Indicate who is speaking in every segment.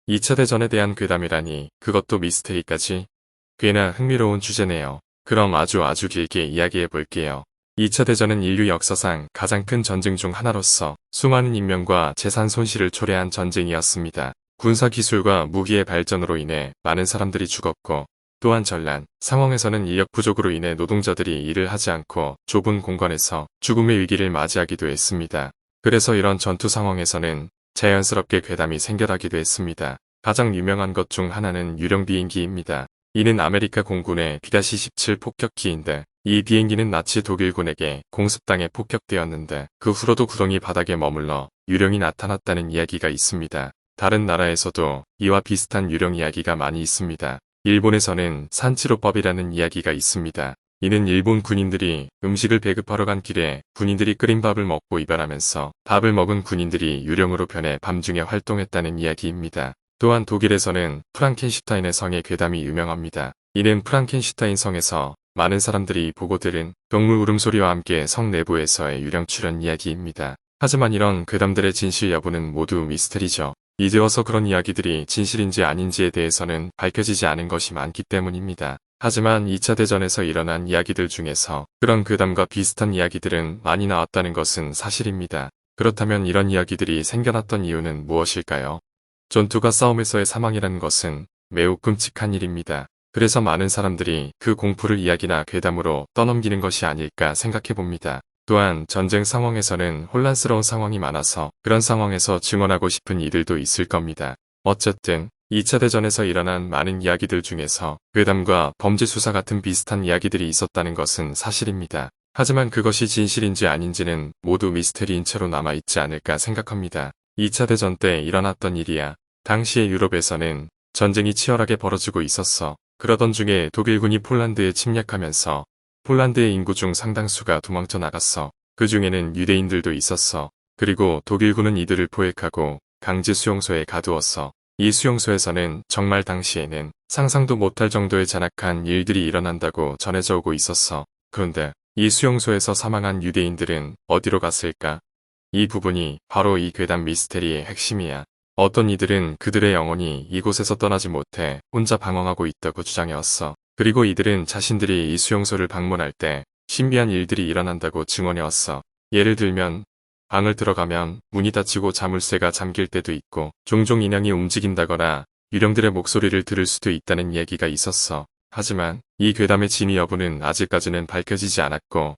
Speaker 1: 2차 대전에 대한 괴담이라니 그것도 미스테리까지. 꽤나 흥미로운 주제네요. 그럼 아주 길게 이야기해 볼게요. 2차 대전은 인류 역사상 가장 큰 전쟁 중 하나로서 수많은 인명과 재산 손실을 초래한 전쟁이었습니다. 군사기술과 무기의 발전으로 인해 많은 사람들이 죽었고, 또한 전란 상황에서는 인력 부족으로 인해 노동자들이 일을 하지 않고 좁은 공간에서 죽음의 위기를 맞이하기도 했습니다. 그래서 이런 전투 상황에서는 자연스럽게 괴담이 생겨나기도 했습니다. 가장 유명한 것 중 하나는 유령 비행기입니다. 이는 아메리카 공군의 B-17 폭격기인데, 이 비행기는 나치 독일군에게 공습당해 폭격되었는데 그 후로도 구덩이 바닥에 머물러 유령이 나타났다는 이야기가 있습니다. 다른 나라에서도 이와 비슷한 유령 이야기가 많이 있습니다. 일본에서는 산치로법이라는 이야기가 있습니다. 이는 일본 군인들이 음식을 배급하러 간 길에 군인들이 끓인 밥을 먹고 이별하면서 밥을 먹은 군인들이 유령으로 변해 밤중에 활동했다는 이야기입니다. 또한 독일에서는 프랑켄슈타인의 성의 괴담이 유명합니다. 이는 프랑켄슈타인 성에서 많은 사람들이 보고 들은 동물 울음소리와 함께 성 내부에서의 유령 출현 이야기입니다. 하지만 이런 괴담들의 진실 여부는 모두 미스터리죠. 이제 와서 그런 이야기들이 진실인지 아닌지에 대해서는 밝혀지지 않은 것이 많기 때문입니다. 하지만 2차 대전에서 일어난 이야기들 중에서 그런 괴담과 비슷한 이야기들은 많이 나왔다는 것은 사실입니다. 그렇다면 이런 이야기들이 생겨났던 이유는 무엇일까요? 전투가 싸움에서의 사망이라는 것은 매우 끔찍한 일입니다. 그래서 많은 사람들이 그 공포를 이야기나 괴담으로 떠넘기는 것이 아닐까 생각해봅니다. 또한 전쟁 상황에서는 혼란스러운 상황이 많아서 그런 상황에서 증언하고 싶은 이들도 있을 겁니다. 어쨌든 2차 대전에서 일어난 많은 이야기들 중에서 괴담과 범죄 수사 같은 비슷한 이야기들이 있었다는 것은 사실입니다. 하지만 그것이 진실인지 아닌지는 모두 미스테리인 채로 남아있지 않을까 생각합니다. 2차 대전 때 일어났던 일이야. 당시의 유럽에서는 전쟁이 치열하게 벌어지고 있었어. 그러던 중에 독일군이 폴란드에 침략하면서 폴란드의 인구 중 상당수가 도망쳐 나갔어. 그 중에는 유대인들도 있었어. 그리고 독일군은 이들을 포획하고 강제 수용소에 가두었어. 이 수용소에서는 정말 당시에는 상상도 못할 정도의 잔악한 일들이 일어난다고 전해져 오고 있었어. 그런데 이 수용소에서 사망한 유대인들은 어디로 갔을까? 이 부분이 바로 이 괴담 미스테리의 핵심이야. 어떤 이들은 그들의 영혼이 이곳에서 떠나지 못해 혼자 방황하고 있다고 주장해왔어. 그리고 이들은 자신들이 이 수용소를 방문할 때 신비한 일들이 일어난다고 증언해왔어. 예를 들면 방을 들어가면 문이 닫히고 자물쇠가 잠길 때도 있고 종종 인형이 움직인다거나 유령들의 목소리를 들을 수도 있다는 얘기가 있었어. 하지만 이 괴담의 진위 여부는 아직까지는 밝혀지지 않았고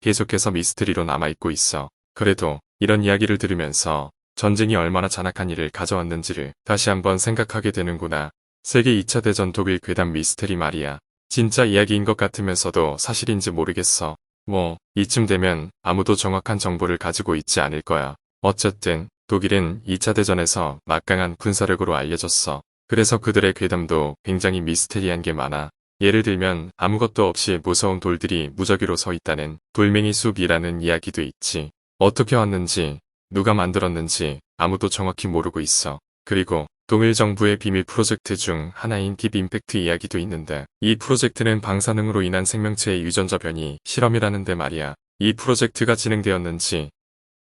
Speaker 1: 계속해서 미스터리로 남아있고 있어. 그래도 이런 이야기를 들으면서 전쟁이 얼마나 잔악한 일을 가져왔는지를 다시 한번 생각하게 되는구나. 세계 2차 대전 독일 괴담 미스테리 말이야. 진짜 이야기인 것 같으면서도 사실인지 모르겠어. 이쯤 되면 아무도 정확한 정보를 가지고 있지 않을 거야. 어쨌든 독일은 2차 대전에서 막강한 군사력으로 알려졌어. 그래서 그들의 괴담도 굉장히 미스테리한 게 많아. 예를 들면 아무것도 없이 무서운 돌들이 무작위로 서 있다는 돌멩이 숲이라는 이야기도 있지. 어떻게 왔는지 누가 만들었는지 아무도 정확히 모르고 있어. 그리고 동일 정부의 비밀 프로젝트 중 하나인 딥 임팩트 이야기도 있는데 이 프로젝트는 방사능으로 인한 생명체의 유전자 변이 실험이라는데 말이야. 이 프로젝트가 진행되었는지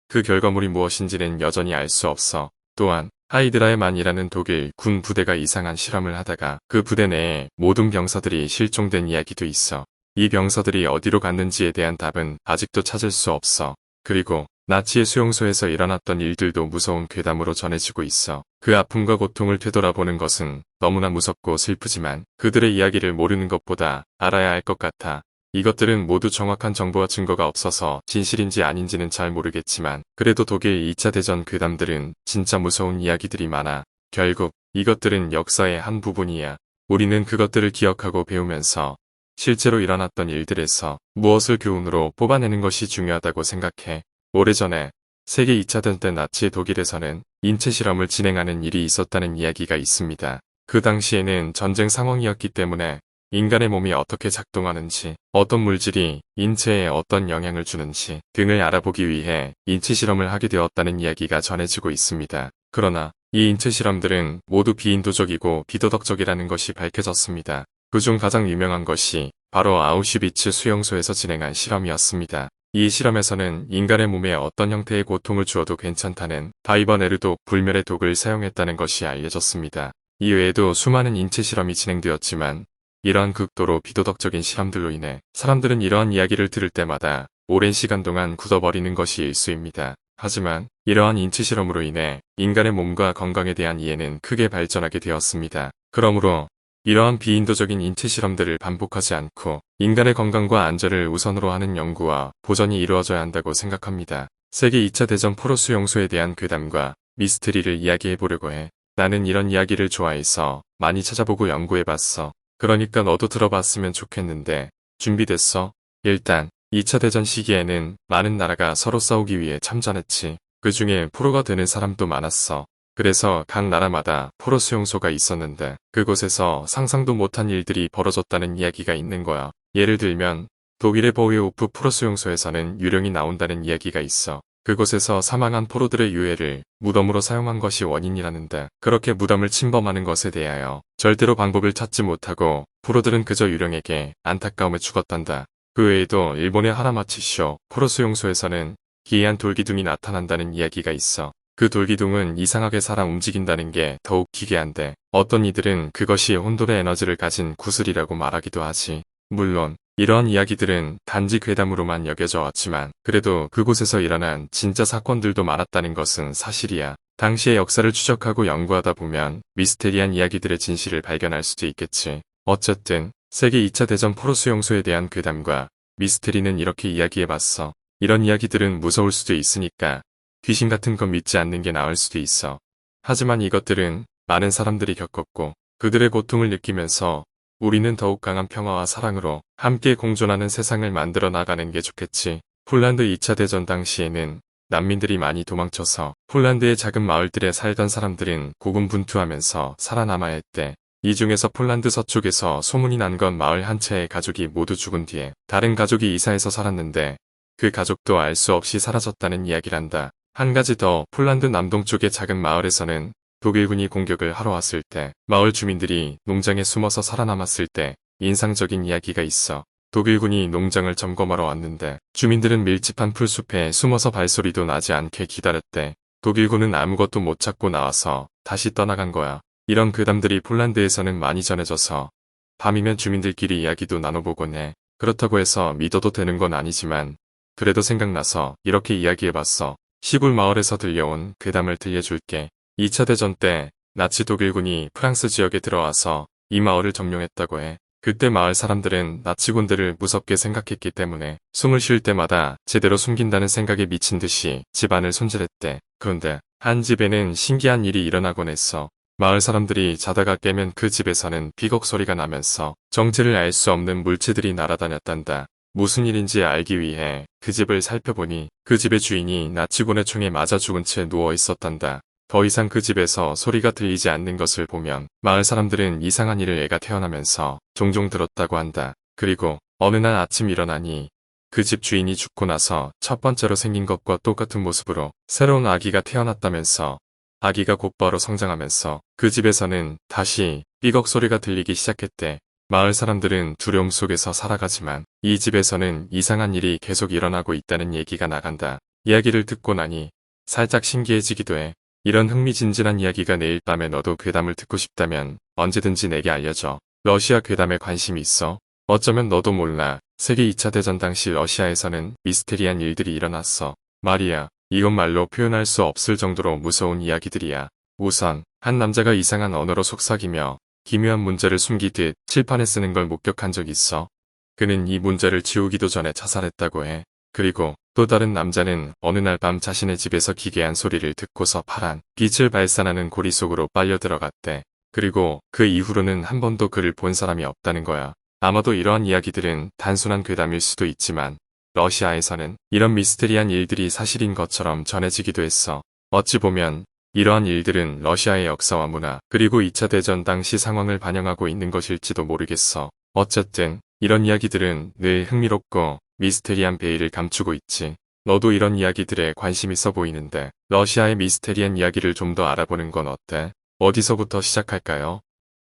Speaker 1: 그 결과물이 무엇인지는 여전히 알 수 없어. 또한 하이드라에만이라는 독일 군 부대가 이상한 실험을 하다가 그 부대 내에 모든 병사들이 실종된 이야기도 있어. 이 병사들이 어디로 갔는지에 대한 답은 아직도 찾을 수 없어. 그리고 나치의 수용소에서 일어났던 일들도 무서운 괴담으로 전해지고 있어. 그 아픔과 고통을 되돌아보는 것은 너무나 무섭고 슬프지만 그들의 이야기를 모르는 것보다 알아야 할 것 같아. 이것들은 모두 정확한 정보와 증거가 없어서 진실인지 아닌지는 잘 모르겠지만 그래도 독일 2차 대전 괴담들은 진짜 무서운 이야기들이 많아. 결국 이것들은 역사의 한 부분이야. 우리는 그것들을 기억하고 배우면서 실제로 일어났던 일들에서 무엇을 교훈으로 뽑아내는 것이 중요하다고 생각해. 오래전에 세계 2차 대전 때 나치 독일에서는 인체 실험을 진행하는 일이 있었다는 이야기가 있습니다. 그 당시에는 전쟁 상황이었기 때문에 인간의 몸이 어떻게 작동하는지, 어떤 물질이 인체에 어떤 영향을 주는지 등을 알아보기 위해 인체 실험을 하게 되었다는 이야기가 전해지고 있습니다. 그러나 이 인체 실험들은 모두 비인도적이고 비도덕적이라는 것이 밝혀졌습니다. 그중 가장 유명한 것이 바로 아우슈비츠 수용소에서 진행한 실험이었습니다. 이 실험에서는 인간의 몸에 어떤 형태의 고통을 주어도 괜찮다는 바이버네르독 불멸의 독을 사용했다는 것이 알려졌습니다. 이외에도 수많은 인체 실험이 진행되었지만 이러한 극도로 비도덕적인 실험들로 인해 사람들은 이러한 이야기를 들을 때마다 오랜 시간 동안 굳어버리는 것이 일쑤입니다. 하지만 이러한 인체 실험으로 인해 인간의 몸과 건강에 대한 이해는 크게 발전하게 되었습니다. 그러므로 이러한 비인도적인 인체 실험들을 반복하지 않고 인간의 건강과 안전을 우선으로 하는 연구와 보전이 이루어져야 한다고 생각합니다. 세계 2차 대전 포로 수용소에 대한 괴담과 미스터리를 이야기해보려고 해. 나는 이런 이야기를 좋아해서 많이 찾아보고 연구해봤어. 그러니까 너도 들어봤으면 좋겠는데 준비됐어? 일단 2차 대전 시기에는 많은 나라가 서로 싸우기 위해 참전했지. 그 중에 포로가 되는 사람도 많았어. 그래서 각 나라마다 포로 수용소가 있었는데 그곳에서 상상도 못한 일들이 벌어졌다는 이야기가 있는 거야. 예를 들면 독일의 보이오프 포로 수용소에서는 유령이 나온다는 이야기가 있어. 그곳에서 사망한 포로들의 유해를 무덤으로 사용한 것이 원인이라는데 그렇게 무덤을 침범하는 것에 대하여 절대로 방법을 찾지 못하고 포로들은 그저 유령에게 안타까움에 죽었단다. 그 외에도 일본의 하라마치쇼 포로 수용소에서는 기이한 돌기둥이 나타난다는 이야기가 있어. 그 돌기둥은 이상하게 살아 움직인다는 게 더욱 기괴한데 어떤 이들은 그것이 혼돈의 에너지를 가진 구슬이라고 말하기도 하지. 물론 이러한 이야기들은 단지 괴담으로만 여겨져 왔지만 그래도 그곳에서 일어난 진짜 사건들도 많았다는 것은 사실이야. 당시의 역사를 추적하고 연구하다 보면 미스테리한 이야기들의 진실을 발견할 수도 있겠지. 어쨌든 세계 2차 대전 포로 수용소에 대한 괴담과 미스테리는 이렇게 이야기해봤어. 이런 이야기들은 무서울 수도 있으니까 귀신 같은 건 믿지 않는 게 나을 수도 있어. 하지만 이것들은 많은 사람들이 겪었고 그들의 고통을 느끼면서 우리는 더욱 강한 평화와 사랑으로 함께 공존하는 세상을 만들어 나가는 게 좋겠지. 폴란드 2차 대전 당시에는 난민들이 많이 도망쳐서 폴란드의 작은 마을들에 살던 사람들은 고군분투하면서 살아남아야 했대. 이 중에서 폴란드 서쪽에서 소문이 난 건 마을 한 채의 가족이 모두 죽은 뒤에 다른 가족이 이사해서 살았는데 그 가족도 알 수 없이 사라졌다는 이야기란다. 한 가지 더 폴란드 남동쪽의 작은 마을에서는 독일군이 공격을 하러 왔을 때 마을 주민들이 농장에 숨어서 살아남았을 때 인상적인 이야기가 있어. 독일군이 농장을 점검하러 왔는데 주민들은 밀집한 풀숲에 숨어서 발소리도 나지 않게 기다렸대. 독일군은 아무것도 못 찾고 나와서 다시 떠나간 거야. 이런 괴담들이 폴란드에서는 많이 전해져서 밤이면 주민들끼리 이야기도 나눠보곤 해. 그렇다고 해서 믿어도 되는 건 아니지만 그래도 생각나서 이렇게 이야기해봤어. 시골 마을에서 들려온 괴담을 들려줄게. 2차 대전 때 나치 독일군이 프랑스 지역에 들어와서 이 마을을 점령했다고 해. 그때 마을 사람들은 나치군들을 무섭게 생각했기 때문에 숨을 쉴 때마다 제대로 숨긴다는 생각에 미친 듯이 집안을 손질했대. 그런데 한 집에는 신기한 일이 일어나곤 했어. 마을 사람들이 자다가 깨면 그 집에서는 비걱 소리가 나면서 정체를 알 수 없는 물체들이 날아다녔단다. 무슨 일인지 알기 위해 그 집을 살펴보니 그 집의 주인이 나치군의 총에 맞아 죽은 채 누워 있었단다. 더 이상 그 집에서 소리가 들리지 않는 것을 보면 마을 사람들은 이상한 일을 애가 태어나면서 종종 들었다고 한다. 그리고 어느 날 아침 일어나니 그 집 주인이 죽고 나서 첫 번째로 생긴 것과 똑같은 모습으로 새로운 아기가 태어났다면서 아기가 곧바로 성장하면서 그 집에서는 다시 삐걱 소리가 들리기 시작했대. 마을 사람들은 두려움 속에서 살아가지만 이 집에서는 이상한 일이 계속 일어나고 있다는 얘기가 나간다. 이야기를 듣고 나니 살짝 신기해지기도 해. 이런 흥미진진한 이야기가 내일 밤에 너도 괴담을 듣고 싶다면 언제든지 내게 알려줘. 러시아 괴담에 관심이 있어? 어쩌면 너도 몰라. 세계 2차 대전 당시 러시아에서는 미스테리한 일들이 일어났어. 말이야. 이건 말로 표현할 수 없을 정도로 무서운 이야기들이야. 우선 한 남자가 이상한 언어로 속삭이며 기묘한 문제를 숨기듯 칠판에 쓰는 걸 목격한 적 있어. 그는 이 문제를 지우기도 전에 자살했다고 해. 그리고 또 다른 남자는 어느 날 밤 자신의 집에서 기괴한 소리를 듣고서 파란 빛을 발산하는 고리 속으로 빨려 들어갔대. 그리고 그 이후로는 한 번도 그를 본 사람이 없다는 거야. 아마도 이러한 이야기들은 단순한 괴담일 수도 있지만 러시아에서는 이런 미스테리한 일들이 사실인 것처럼 전해지기도 했어. 어찌 보면 이러한 일들은 러시아의 역사와 문화 그리고 2차 대전 당시 상황을 반영하고 있는 것일지도 모르겠어. 어쨌든 이런 이야기들은 늘 흥미롭고 미스테리한 베일을 감추고 있지. 너도 이런 이야기들에 관심 있어 보이는데 러시아의 미스테리한 이야기를 좀 더 알아보는 건 어때? 어디서부터 시작할까요?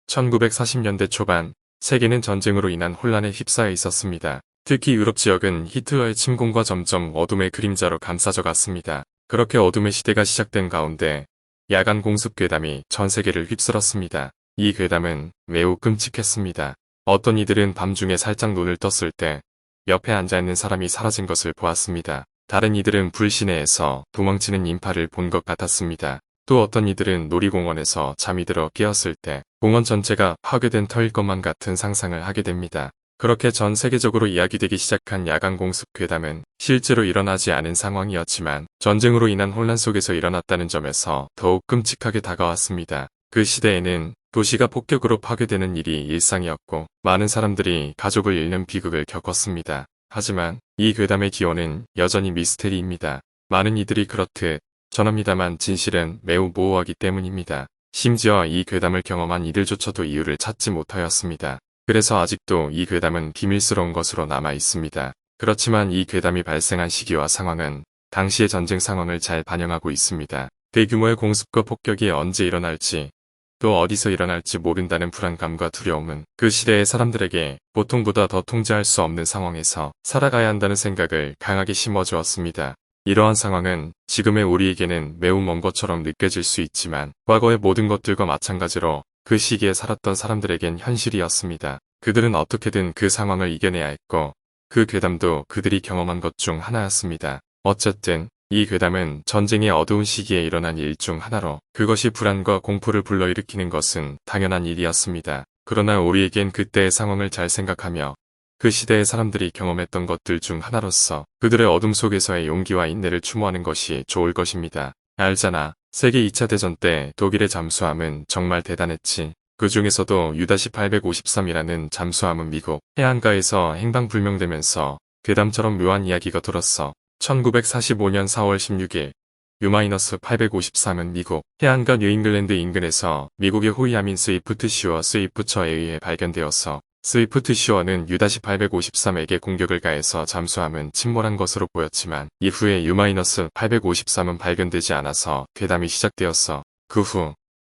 Speaker 1: 1940년대 초반 세계는 전쟁으로 인한 혼란에 휩싸여 있었습니다. 특히 유럽 지역은 히틀러의 침공과 점점 어둠의 그림자로 감싸져 갔습니다. 그렇게 어둠의 시대가 시작된 가운데 야간 공습 괴담이 전 세계를 휩쓸었습니다. 이 괴담은 매우 끔찍했습니다. 어떤 이들은 밤중에 살짝 눈을 떴을 때 옆에 앉아있는 사람이 사라진 것을 보았습니다. 다른 이들은 불시내에서 도망치는 인파를 본 것 같았습니다. 또 어떤 이들은 놀이공원에서 잠이 들어 깨었을 때 공원 전체가 파괴된 터일 것만 같은 상상을 하게 됩니다. 그렇게 전 세계적으로 이야기되기 시작한 야간 공습 괴담은 실제로 일어나지 않은 상황이었지만 전쟁으로 인한 혼란 속에서 일어났다는 점에서 더욱 끔찍하게 다가왔습니다. 그 시대에는 도시가 폭격으로 파괴되는 일이 일상이었고 많은 사람들이 가족을 잃는 비극을 겪었습니다. 하지만 이 괴담의 기원은 여전히 미스테리입니다. 많은 이들이 그렇듯 전합니다만 진실은 매우 모호하기 때문입니다. 심지어 이 괴담을 경험한 이들조차도 이유를 찾지 못하였습니다. 그래서 아직도 이 괴담은 비밀스러운 것으로 남아 있습니다. 그렇지만 이 괴담이 발생한 시기와 상황은 당시의 전쟁 상황을 잘 반영하고 있습니다. 대규모의 공습과 폭격이 언제 일어날지 또 어디서 일어날지 모른다는 불안감과 두려움은 그 시대의 사람들에게 보통보다 더 통제할 수 없는 상황에서 살아가야 한다는 생각을 강하게 심어주었습니다. 이러한 상황은 지금의 우리에게는 매우 먼 것처럼 느껴질 수 있지만 과거의 모든 것들과 마찬가지로 그 시기에 살았던 사람들에겐 현실이었습니다. 그들은 어떻게든 그 상황을 이겨내야 했고 그 괴담도 그들이 경험한 것 중 하나였습니다. 어쨌든 이 괴담은 전쟁의 어두운 시기에 일어난 일 중 하나로 그것이 불안과 공포를 불러일으키는 것은 당연한 일이었습니다. 그러나 우리에겐 그때의 상황을 잘 생각하며 그 시대의 사람들이 경험했던 것들 중 하나로서 그들의 어둠 속에서의 용기와 인내를 추모하는 것이 좋을 것입니다. 알잖아. 세계 2차 대전 때 독일의 잠수함은 정말 대단했지. 그 중에서도 U-853이라는 잠수함은 미국 해안가에서 행방불명되면서 괴담처럼 묘한 이야기가 돌았어. 1945년 4월 16일 U-853은 미국 해안가 뉴잉글랜드 인근에서 미국의 호위함인 스위프트시어 스위프처에 의해 발견되었어. 스위프트시어는 U-853에게 공격을 가해서 잠수함은 침몰한 것으로 보였지만 이후에 U-853은 발견되지 않아서 괴담이 시작되었어. 그 후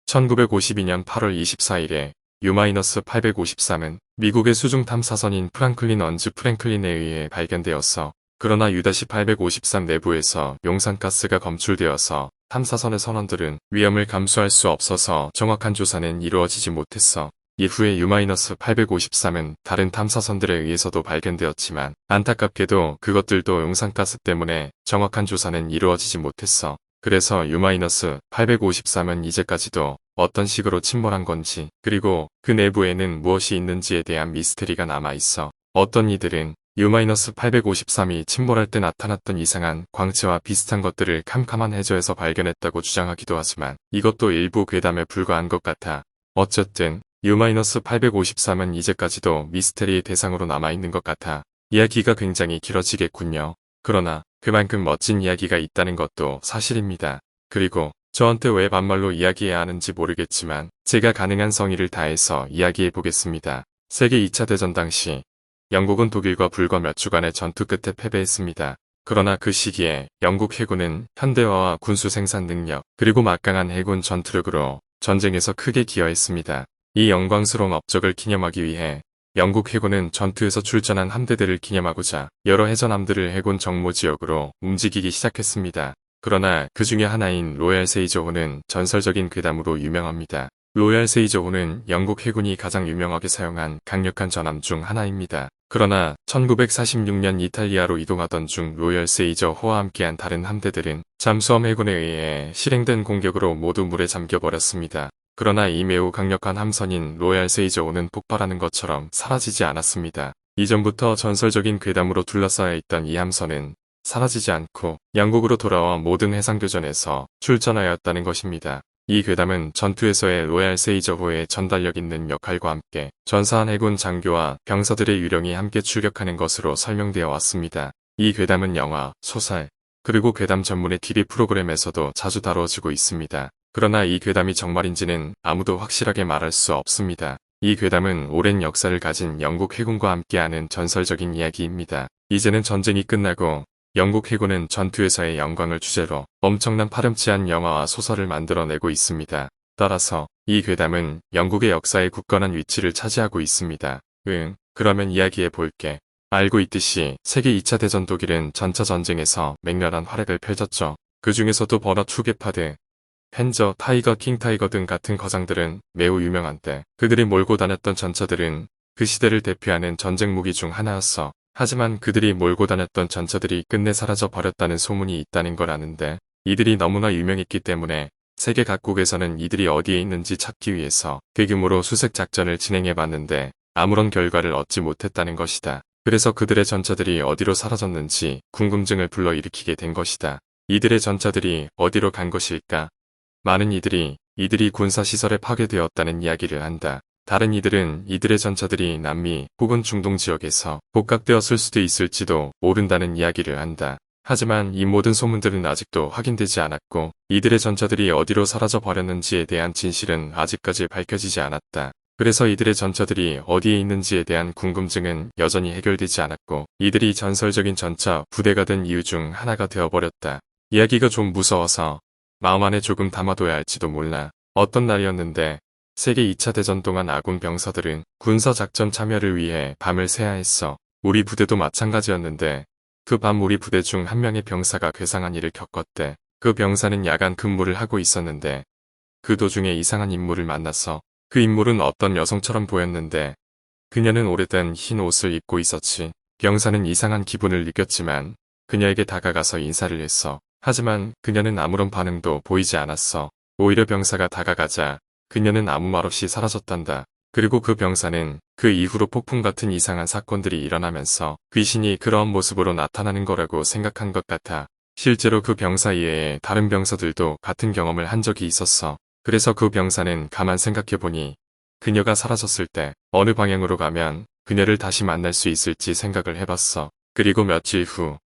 Speaker 1: 1952년 8월 24일에 U-853은 미국의 수중 탐사선인 프랑클린 언즈 프랭클린에 의해 발견되었어. 그러나 U-853 내부에서 용산가스가 검출되어서 탐사선의 선원들은 위험을 감수할 수 없어서 정확한 조사는 이루어지지 못했어. 이후에 U-853은 다른 탐사선들에 의해서도 발견되었지만 안타깝게도 그것들도 용산가스 때문에 정확한 조사는 이루어지지 못했어. 그래서 U-853은 이제까지도 어떤 식으로 침몰한 건지 그리고 그 내부에는 무엇이 있는지에 대한 미스테리가 남아있어. 어떤 이들은 U-853이 침몰할 때 나타났던 이상한 광채와 비슷한 것들을 캄캄한 해저에서 발견했다고 주장하기도 하지만 이것도 일부 괴담에 불과한 것 같아. 어쨌든 U-853은 이제까지도 미스테리의 대상으로 남아있는 것 같아. 이야기가 굉장히 길어지겠군요. 그러나 그만큼 멋진 이야기가 있다는 것도 사실입니다. 그리고 저한테 왜 반말로 이야기해야 하는지 모르겠지만 제가 가능한 성의를 다해서 이야기해 보겠습니다. 세계 2차 대전 당시 영국은 독일과 불과 몇 주간의 전투 끝에 패배했습니다. 그러나 그 시기에 영국 해군은 현대화와 군수 생산 능력 그리고 막강한 해군 전투력으로 전쟁에서 크게 기여했습니다. 이 영광스러운 업적을 기념하기 위해 영국 해군은 전투에서 출전한 함대들을 기념하고자 여러 해전함들을 해군 정모 지역으로 움직이기 시작했습니다. 그러나 그 중에 하나인 로얄 세이저호는 전설적인 괴담으로 유명합니다. 로얄 세이저호는 영국 해군이 가장 유명하게 사용한 강력한 전함 중 하나입니다. 그러나 1946년 이탈리아로 이동하던 중 로얄 세이저호와 함께한 다른 함대들은 잠수함 해군에 의해 실행된 공격으로 모두 물에 잠겨버렸습니다. 그러나 이 매우 강력한 함선인 로얄 세이저호는 폭발하는 것처럼 사라지지 않았습니다. 이전부터 전설적인 괴담으로 둘러싸여 있던 이 함선은 사라지지 않고 영국으로 돌아와 모든 해상교전에서 출전하였다는 것입니다. 이 괴담은 전투에서의 로얄 세이저호의 전달력 있는 역할과 함께 전사한 해군 장교와 병사들의 유령이 함께 출격하는 것으로 설명되어 왔습니다. 이 괴담은 영화, 소설, 그리고 괴담 전문의 TV 프로그램에서도 자주 다뤄지고 있습니다. 그러나 이 괴담이 정말인지는 아무도 확실하게 말할 수 없습니다. 이 괴담은 오랜 역사를 가진 영국 해군과 함께하는 전설적인 이야기입니다. 이제는 전쟁이 끝나고 영국 해군은 전투에서의 영광을 주제로 엄청난 파렴치한 영화와 소설을 만들어내고 있습니다. 따라서 이 괴담은 영국의 역사에 굳건한 위치를 차지하고 있습니다. 그러면 이야기해 볼게. 알고 있듯이 세계 2차 대전 독일은 전차 전쟁에서 맹렬한 활약을 펼쳤죠. 그 중에서도 버넛 후게파드, 펜저, 타이거, 킹 타이거 등 같은 거장들은 매우 유명한데 그들이 몰고 다녔던 전차들은 그 시대를 대표하는 전쟁 무기 중 하나였어. 하지만 그들이 몰고 다녔던 전차들이 끝내 사라져 버렸다는 소문이 있다는 걸 아는데 이들이 너무나 유명했기 때문에 세계 각국에서는 이들이 어디에 있는지 찾기 위해서 대규모로 수색 작전을 진행해 봤는데 아무런 결과를 얻지 못했다는 것이다. 그래서 그들의 전차들이 어디로 사라졌는지 궁금증을 불러일으키게 된 것이다. 이들의 전차들이 어디로 간 것일까? 많은 이들이 군사시설에 파괴되었다는 이야기를 한다. 다른 이들은 이들의 전차들이 남미 혹은 중동 지역에서 복각되었을 수도 있을지도 모른다는 이야기를 한다. 하지만 이 모든 소문들은 아직도 확인되지 않았고 이들의 전차들이 어디로 사라져 버렸는지에 대한 진실은 아직까지 밝혀지지 않았다. 그래서 이들의 전차들이 어디에 있는지에 대한 궁금증은 여전히 해결되지 않았고 이들이 전설적인 전차 부대가 된 이유 중 하나가 되어버렸다. 이야기가 좀 무서워서 마음 안에 조금 담아둬야 할지도 몰라. 어떤 날이었는데 세계 2차 대전 동안 아군 병사들은 군사작전 참여를 위해 밤을 새야 했어. 우리 부대도 마찬가지였는데 그 밤 우리 부대 중 한 명의 병사가 괴상한 일을 겪었대. 그 병사는 야간 근무를 하고 있었는데 그 도중에 이상한 인물을 만났어. 그 인물은 어떤 여성처럼 보였는데 그녀는 오래된 흰 옷을 입고 있었지. 병사는 이상한 기분을 느꼈지만 그녀에게 다가가서 인사를 했어. 하지만 그녀는 아무런 반응도 보이지 않았어. 오히려 병사가 다가가자 그녀는 아무 말 없이 사라졌단다. 그리고 그 병사는 그 이후로 폭풍 같은 이상한 사건들이 일어나면서 귀신이 그런 모습으로 나타나는 거라고 생각한 것 같아. 실제로 그 병사 이외에 다른 병사들도 같은 경험을 한 적이 있었어. 그래서 그 병사는 가만 생각해보니 그녀가 사라졌을 때 어느 방향으로 가면 그녀를 다시 만날 수 있을지 생각을 해봤어. 그리고 며칠 후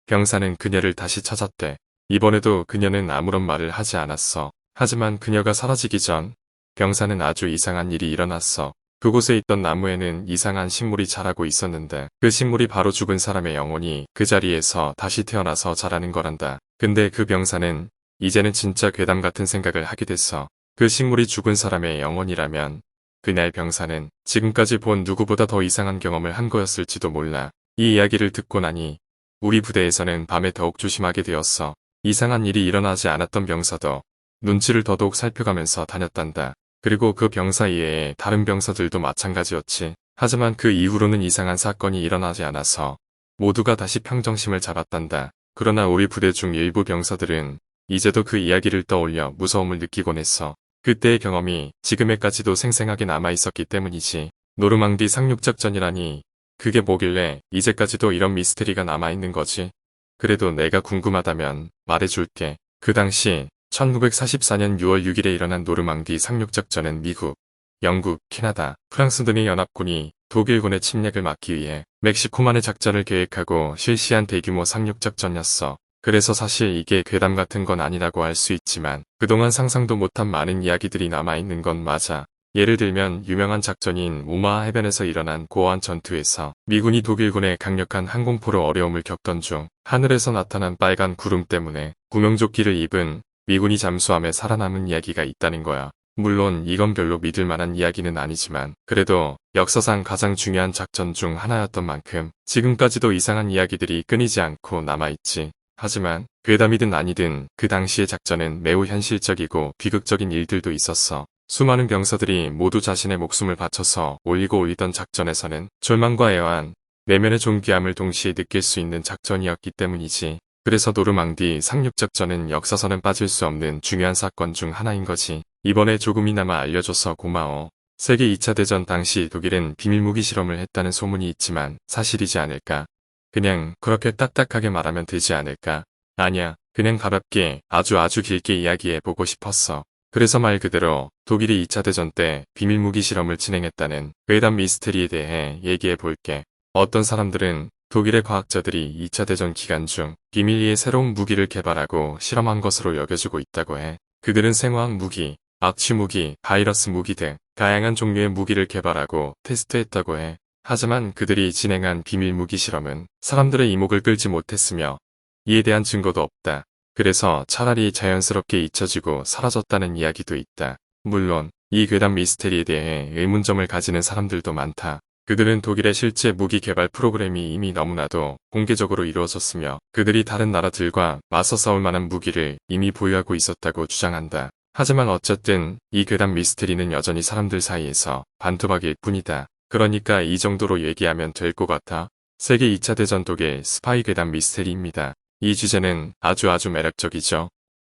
Speaker 1: 병사는 그녀를 다시 찾았대. 이번에도 그녀는 아무런 말을 하지 않았어. 하지만 그녀가 사라지기 전 병사는 아주 이상한 일이 일어났어. 그곳에 있던 나무에는 이상한 식물이 자라고 있었는데 그 식물이 바로 죽은 사람의 영혼이 그 자리에서 다시 태어나서 자라는 거란다. 근데 그 병사는 이제는 진짜 괴담 같은 생각을 하게 됐어. 그 식물이 죽은 사람의 영혼이라면 그날 병사는 지금까지 본 누구보다 더 이상한 경험을 한 거였을지도 몰라. 이 이야기를 듣고 나니 우리 부대에서는 밤에 더욱 조심하게 되었어. 이상한 일이 일어나지 않았던 병사도 눈치를 더더욱 살펴가면서 다녔단다. 그리고 그 병사 이외에 다른 병사들도 마찬가지였지. 하지만 그 이후로는 이상한 사건이 일어나지 않아서 모두가 다시 평정심을 잡았단다. 그러나 우리 부대 중 일부 병사들은 이제도 그 이야기를 떠올려 무서움을 느끼곤 했어. 그때의 경험이 지금에까지도 생생하게 남아있었기 때문이지. 노르망디 상륙작전이라니 그게 뭐길래 이제까지도 이런 미스테리가 남아있는 거지. 그래도 내가 궁금하다면 말해줄게. 그 당시 1944년 6월 6일에 일어난 노르망디 상륙작전은 미국, 영국, 캐나다, 프랑스 등의 연합군이 독일군의 침략을 막기 위해 멕시코만의 작전을 계획하고 실시한 대규모 상륙작전이었어. 그래서 사실 이게 괴담 같은 건 아니라고 할 수 있지만 그동안 상상도 못한 많은 이야기들이 남아있는 건 맞아. 예를 들면 유명한 작전인 오마하 해변에서 일어난 고어한 전투에서 미군이 독일군의 강력한 항공포로 어려움을 겪던 중 하늘에서 나타난 빨간 구름 때문에 구명조끼를 입은 미군이 잠수함에 살아남은 이야기가 있다는 거야. 물론 이건 별로 믿을 만한 이야기는 아니지만 그래도 역사상 가장 중요한 작전 중 하나였던 만큼 지금까지도 이상한 이야기들이 끊이지 않고 남아있지. 하지만 괴담이든 아니든 그 당시의 작전은 매우 현실적이고 비극적인 일들도 있었어. 수많은 병사들이 모두 자신의 목숨을 바쳐서 올리고 올리던 작전에서는 절망과 애환, 내면의 존귀함을 동시에 느낄 수 있는 작전이었기 때문이지. 그래서 노르망디 상륙작전은 역사서는 빠질 수 없는 중요한 사건 중 하나인 거지. 이번에 조금이나마 알려줘서 고마워. 세계 2차 대전 당시 독일은 비밀무기 실험을 했다는 소문이 있지만 사실이지 않을까? 그냥 그렇게 딱딱하게 말하면 되지 않을까? 아니야. 그냥 가볍게 아주 길게 이야기해보고 싶었어. 그래서 말 그대로 독일이 2차 대전 때 비밀무기 실험을 진행했다는 괴담 미스테리에 대해 얘기해볼게. 어떤 사람들은 독일의 과학자들이 2차 대전 기간 중 비밀리에 새로운 무기를 개발하고 실험한 것으로 여겨지고 있다고 해. 그들은 생화학 무기, 악취 무기, 바이러스 무기 등 다양한 종류의 무기를 개발하고 테스트했다고 해. 하지만 그들이 진행한 비밀 무기 실험은 사람들의 이목을 끌지 못했으며 이에 대한 증거도 없다. 그래서 차라리 자연스럽게 잊혀지고 사라졌다는 이야기도 있다. 물론 이 괴담 미스테리에 대해 의문점을 가지는 사람들도 많다. 그들은 독일의 실제 무기 개발 프로그램이 이미 너무나도 공개적으로 이루어졌으며 그들이 다른 나라들과 맞서 싸울 만한 무기를 이미 보유하고 있었다고 주장한다. 하지만 어쨌든 이 괴담 미스테리는 여전히 사람들 사이에서 반토막일 뿐이다. 그러니까 이 정도로 얘기하면 될 것 같아. 세계 2차 대전 독일 스파이 괴담 미스테리입니다. 이 주제는 아주 매력적이죠.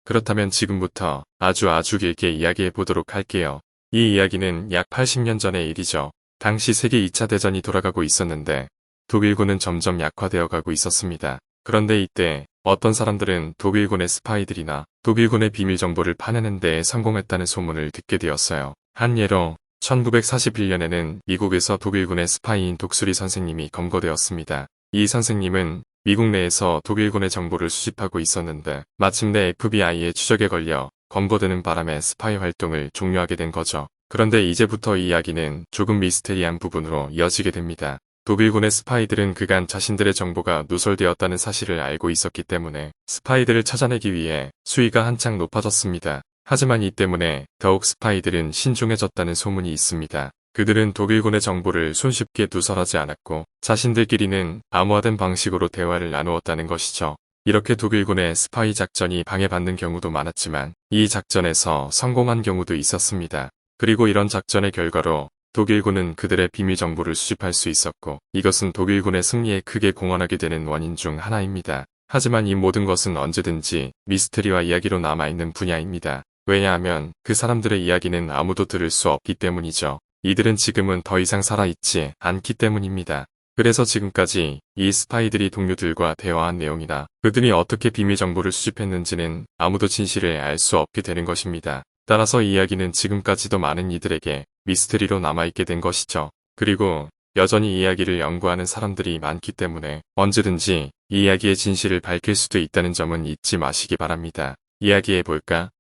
Speaker 1: 그렇다면 지금부터 아주 길게 이야기해 보도록 할게요. 이 이야기는 약 80년 전의 일이죠. 당시 세계 2차 대전이 돌아가고 있었는데 독일군은 점점 약화되어 가고 있었습니다. 그런데 이때 어떤 사람들은 독일군의 스파이들이나 독일군의 비밀 정보를 파내는 데 성공했다는 소문을 듣게 되었어요. 한 예로 1941년에는 미국에서 독일군의 스파이인 독수리 선생님이 검거되었습니다. 이 선생님은 미국 내에서 독일군의 정보를 수집하고 있었는데 마침내 FBI의 추적에 걸려 검거되는 바람에 스파이 활동을 종료하게 된 거죠. 그런데 이제부터 이 이야기는 조금 미스테리한 부분으로 이어지게 됩니다. 독일군의 스파이들은 그간 자신들의 정보가 누설되었다는 사실을 알고 있었기 때문에 스파이들을 찾아내기 위해 수위가 한창 높아졌습니다. 하지만 이 때문에 더욱 스파이들은 신중해졌다는 소문이 있습니다. 그들은 독일군의 정보를 손쉽게 누설하지 않았고 자신들끼리는 암호화된 방식으로 대화를 나누었다는 것이죠. 이렇게 독일군의 스파이 작전이 방해받는 경우도 많았지만 이 작전에서 성공한 경우도 있었습니다. 그리고 이런 작전의 결과로 독일군은 그들의 비밀 정보를 수집할 수 있었고 이것은 독일군의 승리에 크게 공헌하게 되는 원인 중 하나입니다. 하지만 이 모든 것은 언제든지 미스터리와 이야기로 남아있는 분야입니다. 왜냐하면 그 사람들의 이야기는 아무도 들을 수 없기 때문이죠. 이들은 지금은 더 이상 살아있지 않기 때문입니다. 그래서 지금까지 이 스파이들이 동료들과 대화한 내용이나 그들이 어떻게 비밀 정보를 수집했는지는 아무도 진실을 알 수 없게 되는 것입니다. 따라서 이 이야기는 지금까지도 많은 이들에게 미스터리로 남아있게 된 것이죠. 그리고 여전히 이 이야기를 연구하는 사람들이 많기 때문에 언제든지 이 이야기의 진실을 밝힐 수도 있다는 점은 잊지 마시기 바랍니다. 이야기해볼까?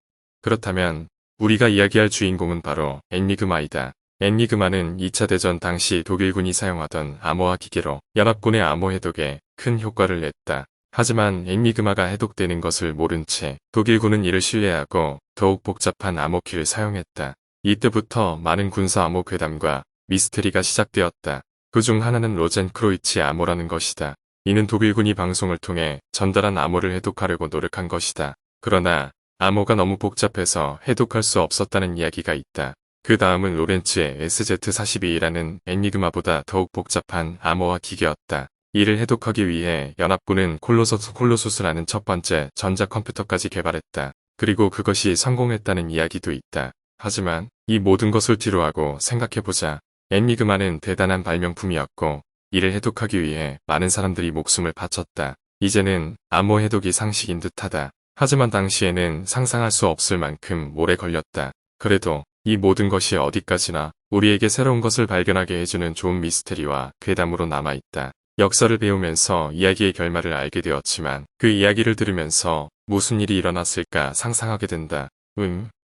Speaker 1: 그렇다면 우리가 이야기할 주인공은 바로 엔니그마이다. 엔니그마는 2차 대전 당시 독일군이 사용하던 암호화 기계로 연합군의 암호 해독에 큰 효과를 냈다. 하지만 엔니그마가 해독되는 것을 모른 채 독일군은 이를 신뢰하고 더욱 복잡한 암호키를 사용했다. 이때부터 많은 군사 암호 괴담과 미스테리가 시작되었다. 그중 하나는 로젠크로이치 암호라는 것이다. 이는 독일군이 방송을 통해 전달한 암호를 해독하려고 노력한 것이다. 그러나 암호가 너무 복잡해서 해독할 수 없었다는 이야기가 있다. 그 다음은 로렌츠의 SZ-42라는 엔니그마보다 더욱 복잡한 암호화 기계였다. 이를 해독하기 위해 연합군은 콜로소스라는 첫 번째 전자컴퓨터까지 개발했다. 그리고 그것이 성공했다는 이야기도 있다. 하지만 이 모든 것을 뒤로하고 생각해보자. 엔니그마는 대단한 발명품이었고 이를 해독하기 위해 많은 사람들이 목숨을 바쳤다. 이제는 암호 해독이 상식인 듯하다. 하지만 당시에는 상상할 수 없을 만큼 오래 걸렸다. 그래도 이 모든 것이 어디까지나 우리에게 새로운 것을 발견하게 해주는 좋은 미스테리와 괴담으로 남아있다. 역사를 배우면서 이야기의 결말을 알게 되었지만 그 이야기를 들으면서 무슨 일이 일어났을까 상상하게 된다.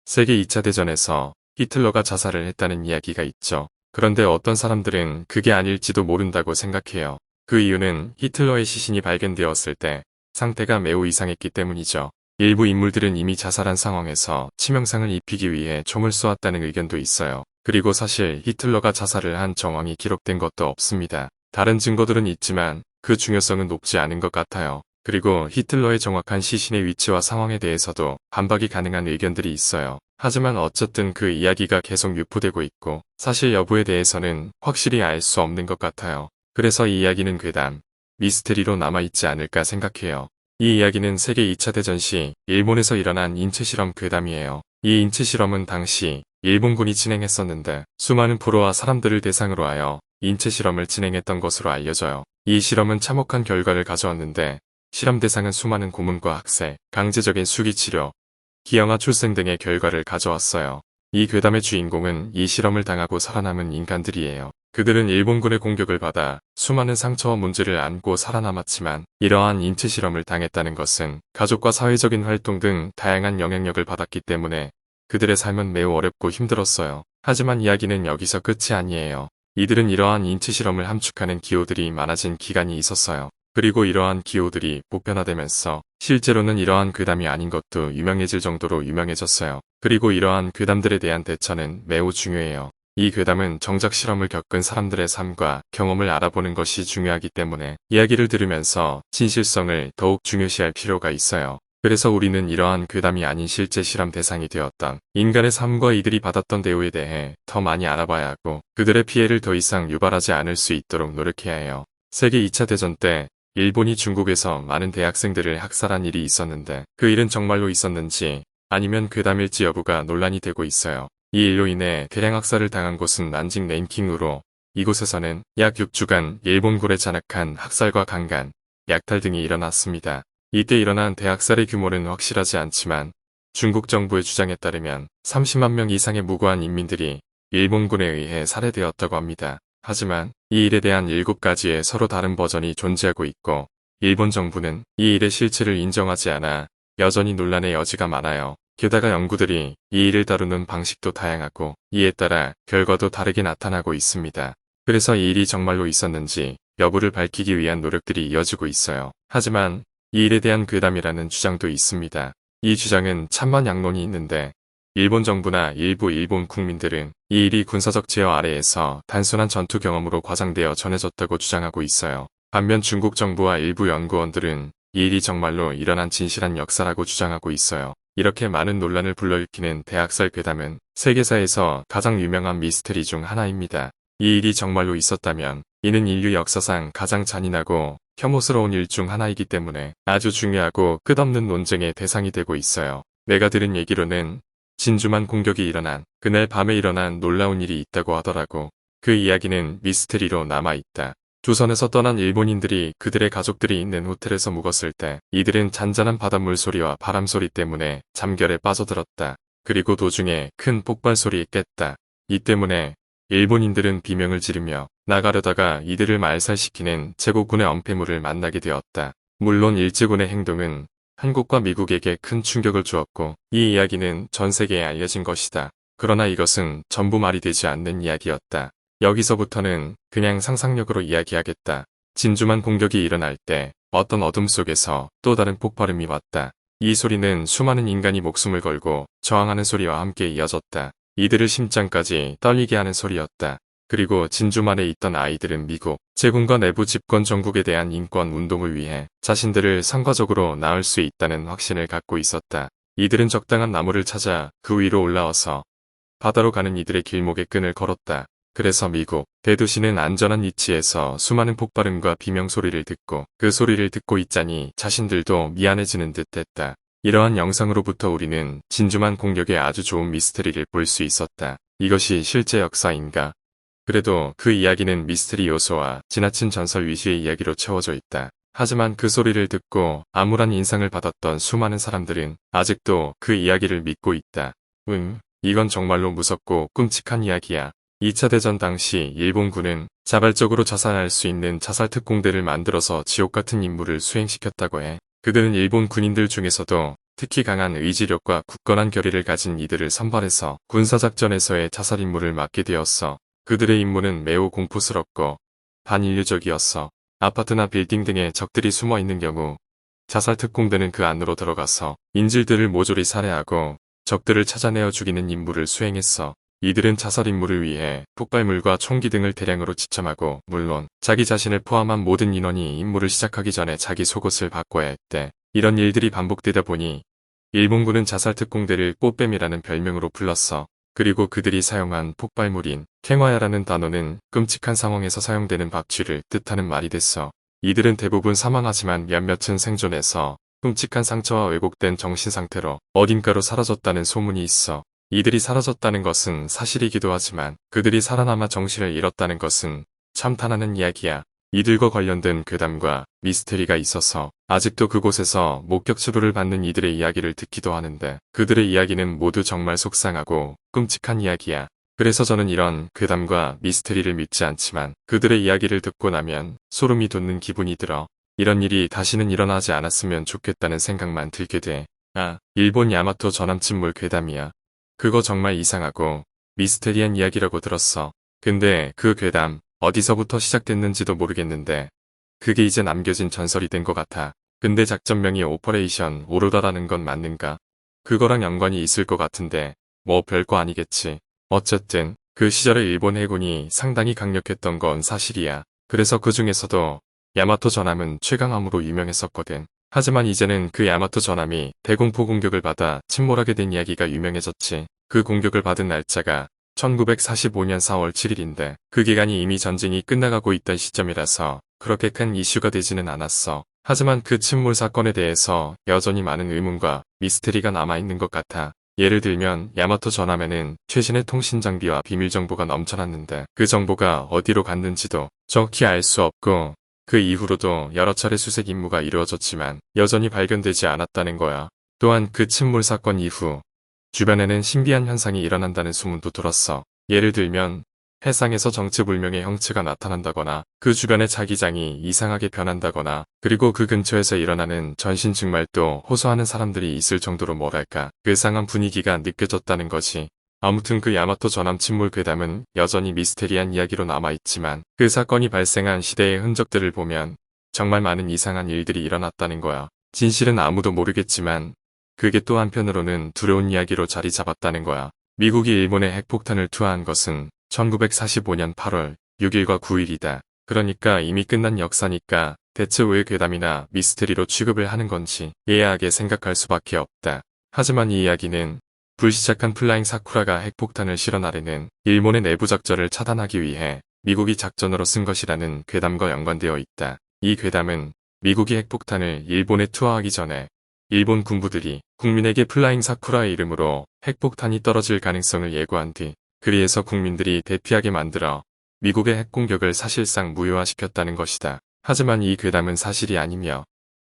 Speaker 1: 세계 2차 대전에서 히틀러가 자살을 했다는 이야기가 있죠. 그런데 어떤 사람들은 그게 아닐지도 모른다고 생각해요. 그 이유는 히틀러의 시신이 발견되었을 때 상태가 매우 이상했기 때문이죠. 일부 인물들은 이미 자살한 상황에서 치명상을 입히기 위해 총을 쏘았다는 의견도 있어요. 그리고 사실 히틀러가 자살을 한 정황이 기록된 것도 없습니다. 다른 증거들은 있지만 그 중요성은 높지 않은 것 같아요. 그리고 히틀러의 정확한 시신의 위치와 상황에 대해서도 반박이 가능한 의견들이 있어요. 하지만 어쨌든 그 이야기가 계속 유포되고 있고 사실 여부에 대해서는 확실히 알 수 없는 것 같아요. 그래서 이 이야기는 괴담, 미스테리로 남아있지 않을까 생각해요. 이 이야기는 세계 2차 대전 시 일본에서 일어난 인체실험 괴담이에요. 이 인체실험은 당시 일본군이 진행했었는데 수많은 포로와 사람들을 대상으로 하여 인체실험을 진행했던 것으로 알려져요. 이 실험은 참혹한 결과를 가져왔는데 실험 대상은 수많은 고문과 학살, 강제적인 수기치료, 기형아 출생 등의 결과를 가져왔어요. 이 괴담의 주인공은 이 실험을 당하고 살아남은 인간들이에요. 그들은 일본군의 공격을 받아 수많은 상처와 문제를 안고 살아남았지만 이러한 인체 실험을 당했다는 것은 가족과 사회적인 활동 등 다양한 영향력을 받았기 때문에 그들의 삶은 매우 어렵고 힘들었어요. 하지만 이야기는 여기서 끝이 아니에요. 이들은 이러한 인체 실험을 함축하는 기호들이 많아진 기간이 있었어요. 그리고 이러한 기호들이 보편화되면서 실제로는 이러한 괴담이 아닌 것도 유명해질 정도로 유명해졌어요. 그리고 이러한 괴담들에 대한 대처는 매우 중요해요. 이 괴담은 정작 실험을 겪은 사람들의 삶과 경험을 알아보는 것이 중요하기 때문에 이야기를 들으면서 진실성을 더욱 중요시할 필요가 있어요. 그래서 우리는 이러한 괴담이 아닌 실제 실험 대상이 되었던 인간의 삶과 이들이 받았던 대우에 대해 더 많이 알아봐야 하고 그들의 피해를 더 이상 유발하지 않을 수 있도록 노력해야 해요. 세계 2차 대전 때 일본이 중국에서 많은 대학생들을 학살한 일이 있었는데 그 일은 정말로 있었는지 아니면 괴담일지 여부가 논란이 되고 있어요. 이 일로 인해 대량 학살을 당한 곳은 난징 랭킹으로 이곳에서는 약 6주간 일본군에 잔혹한 학살과 강간, 약탈 등이 일어났습니다. 이때 일어난 대학살의 규모는 확실하지 않지만 중국 정부의 주장에 따르면 30만 명 이상의 무고한 인민들이 일본군에 의해 살해되었다고 합니다. 하지만 이 일에 대한 7가지의 서로 다른 버전이 존재하고 있고 일본 정부는 이 일의 실체를 인정하지 않아 여전히 논란의 여지가 많아요. 게다가 연구들이 이 일을 다루는 방식도 다양하고 이에 따라 결과도 다르게 나타나고 있습니다. 그래서 이 일이 정말로 있었는지 여부를 밝히기 위한 노력들이 이어지고 있어요. 하지만 이 일에 대한 괴담이라는 주장도 있습니다. 이 주장은 찬반양론이 있는데 일본 정부나 일부 일본 국민들은 이 일이 군사적 제어 아래에서 단순한 전투 경험으로 과장되어 전해졌다고 주장하고 있어요. 반면 중국 정부와 일부 연구원들은 이 일이 정말로 일어난 진실한 역사라고 주장하고 있어요. 이렇게 많은 논란을 불러일으키는 대학살 괴담은 세계사에서 가장 유명한 미스터리 중 하나입니다. 이 일이 정말로 있었다면 이는 인류 역사상 가장 잔인하고 혐오스러운 일 중 하나이기 때문에 아주 중요하고 끝없는 논쟁의 대상이 되고 있어요. 내가 들은 얘기로는 진주만 공격이 일어난 그날 밤에 일어난 놀라운 일이 있다고 하더라고. 그 이야기는 미스터리로 남아있다. 조선에서 떠난 일본인들이 그들의 가족들이 있는 호텔에서 묵었을 때 이들은 잔잔한 바닷물 소리와 바람 소리 때문에 잠결에 빠져들었다. 그리고 도중에 큰 폭발 소리에 깼다. 이 때문에 일본인들은 비명을 지르며 나가려다가 이들을 말살시키는 제국군의 엄폐물을 만나게 되었다. 물론 일제군의 행동은 한국과 미국에게 큰 충격을 주었고 이 이야기는 전 세계에 알려진 것이다. 그러나 이것은 전부 말이 되지 않는 이야기였다. 여기서부터는 그냥 상상력으로 이야기하겠다. 진주만 공격이 일어날 때 어떤 어둠 속에서 또 다른 폭발음이 왔다. 이 소리는 수많은 인간이 목숨을 걸고 저항하는 소리와 함께 이어졌다. 이들을 심장까지 떨리게 하는 소리였다. 그리고 진주만에 있던 아이들은 미국 제국과 내부 집권 정국에 대한 인권 운동을 위해 자신들을 선거적으로 낳을 수 있다는 확신을 갖고 있었다. 이들은 적당한 나무를 찾아 그 위로 올라와서 바다로 가는 이들의 길목에 끈을 걸었다. 그래서 미국 대도시는 안전한 위치에서 수많은 폭발음과 비명 소리를 듣고 그 소리를 듣고 있자니 자신들도 미안해지는 듯 했다. 이러한 영상으로부터 우리는 진주만 공격의 아주 좋은 미스터리를 볼 수 있었다. 이것이 실제 역사인가? 그래도 그 이야기는 미스터리 요소와 지나친 전설 위시의 이야기로 채워져 있다. 하지만 그 소리를 듣고 암울한 인상을 받았던 수많은 사람들은 아직도 그 이야기를 믿고 있다. 이건 정말로 무섭고 끔찍한 이야기야. 2차 대전 당시 일본군은 자발적으로 자살할 수 있는 자살 특공대를 만들어서 지옥 같은 임무를 수행시켰다고 해. 그들은 일본 군인들 중에서도 특히 강한 의지력과 굳건한 결의를 가진 이들을 선발해서 군사작전에서의 자살 임무를 맡게 되었어. 그들의 임무는 매우 공포스럽고 반인류적이었어. 아파트나 빌딩 등에 적들이 숨어 있는 경우 자살 특공대는 그 안으로 들어가서 인질들을 모조리 살해하고 적들을 찾아내어 죽이는 임무를 수행했어. 이들은 자살 임무를 위해 폭발물과 총기 등을 대량으로 지참하고 물론 자기 자신을 포함한 모든 인원이 임무를 시작하기 전에 자기 속옷을 바꿔야 했대. 이런 일들이 반복되다 보니 일본군은 자살 특공대를 꽃뱀이라는 별명으로 불렀어. 그리고 그들이 사용한 폭발물인 탱화야라는 단어는 끔찍한 상황에서 사용되는 박쥐를 뜻하는 말이 됐어. 이들은 대부분 사망하지만 몇몇은 생존해서 끔찍한 상처와 왜곡된 정신 상태로 어딘가로 사라졌다는 소문이 있어. 이들이 사라졌다는 것은 사실이기도 하지만 그들이 살아남아 정신을 잃었다는 것은 참탄하는 이야기야. 이들과 관련된 괴담과 미스테리가 있어서 아직도 그곳에서 목격 치료를 받는 이들의 이야기를 듣기도 하는데 그들의 이야기는 모두 정말 속상하고 끔찍한 이야기야. 그래서 저는 이런 괴담과 미스테리를 믿지 않지만 그들의 이야기를 듣고 나면 소름이 돋는 기분이 들어. 이런 일이 다시는 일어나지 않았으면 좋겠다는 생각만 들게 돼. 일본 야마토 전함침몰 괴담이야. 그거 정말 이상하고 미스테리한 이야기라고 들었어. 근데 그 괴담 어디서부터 시작됐는지도 모르겠는데 그게 이제 남겨진 전설이 된 것 같아. 근데 작전명이 오퍼레이션 오로라라는 건 맞는가? 그거랑 연관이 있을 것 같은데 뭐 별거 아니겠지. 어쨌든 그 시절의 일본 해군이 상당히 강력했던 건 사실이야. 그래서 그 중에서도 야마토 전함은 최강함으로 유명했었거든. 하지만 이제는 그 야마토 전함이 대공포 공격을 받아 침몰하게 된 이야기가 유명해졌지. 그 공격을 받은 날짜가 1945년 4월 7일인데 그 기간이 이미 전쟁이 끝나가고 있던 시점이라서 그렇게 큰 이슈가 되지는 않았어. 하지만 그 침몰 사건에 대해서 여전히 많은 의문과 미스테리가 남아있는 것 같아. 예를 들면 야마토 전함에는 최신의 통신 장비와 비밀 정보가 넘쳐났는데 그 정보가 어디로 갔는지도 정확히 알 수 없고 그 이후로도 여러 차례 수색 임무가 이루어졌지만 여전히 발견되지 않았다는 거야. 또한 그 침몰 사건 이후 주변에는 신비한 현상이 일어난다는 소문도 들었어. 예를 들면 해상에서 정체불명의 형체가 나타난다거나 그 주변의 자기장이 이상하게 변한다거나 그리고 그 근처에서 일어나는 전신 증말도 호소하는 사람들이 있을 정도로 뭐랄까 괴상한 분위기가 느껴졌다는 거지. 아무튼 그 야마토 전함 침몰 괴담은 여전히 미스테리한 이야기로 남아있지만 그 사건이 발생한 시대의 흔적들을 보면 정말 많은 이상한 일들이 일어났다는 거야. 진실은 아무도 모르겠지만 그게 또 한편으로는 두려운 이야기로 자리 잡았다는 거야. 미국이 일본에 핵폭탄을 투하한 것은 1945년 8월 6일과 9일이다. 그러니까 이미 끝난 역사니까 대체 왜 괴담이나 미스테리로 취급을 하는 건지 예야하게 생각할 수밖에 없다. 하지만 이 이야기는 불시착한 플라잉 사쿠라가 핵폭탄을 실어나르는 일본의 내부 작전을 차단하기 위해 미국이 작전으로 쓴 것이라는 괴담과 연관되어 있다. 이 괴담은 미국이 핵폭탄을 일본에 투하하기 전에 일본 군부들이 국민에게 플라잉 사쿠라의 이름으로 핵폭탄이 떨어질 가능성을 예고한 뒤 그리해서 국민들이 대피하게 만들어 미국의 핵공격을 사실상 무효화시켰다는 것이다. 하지만 이 괴담은 사실이 아니며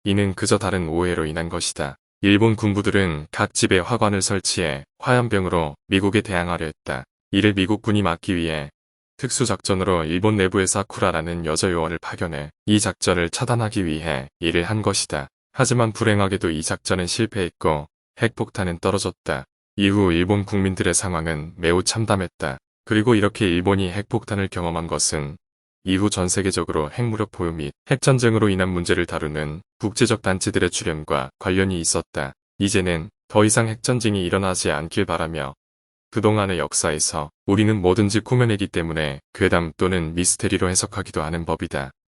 Speaker 1: 이는 그저 다른 오해로 인한 것이다. 일본 군부들은 각 집에 화관을 설치해 화염병으로 미국에 대항하려 했다. 이를 미국군이 막기 위해 특수작전으로 일본 내부에 사쿠라라는 여자 요원을 파견해 이 작전을 차단하기 위해 일을 한 것이다. 하지만 불행하게도 이 작전은 실패했고 핵폭탄은 떨어졌다. 이후 일본 국민들의 상황은 매우 참담했다. 그리고 이렇게 일본이 핵폭탄을 경험한 것은 이후 전 세계적으로 핵무력 보유 및 핵전쟁으로 인한 문제를 다루는 국제적 단체들의 출현과 관련이 있었다. 이제는 더 이상 핵전쟁이 일어나지 않길 바라며 그동안의 역사에서 우리는 뭐든지 꾸며내기 때문에 괴담 또는 미스테리로 해석하기도 하는 법이다.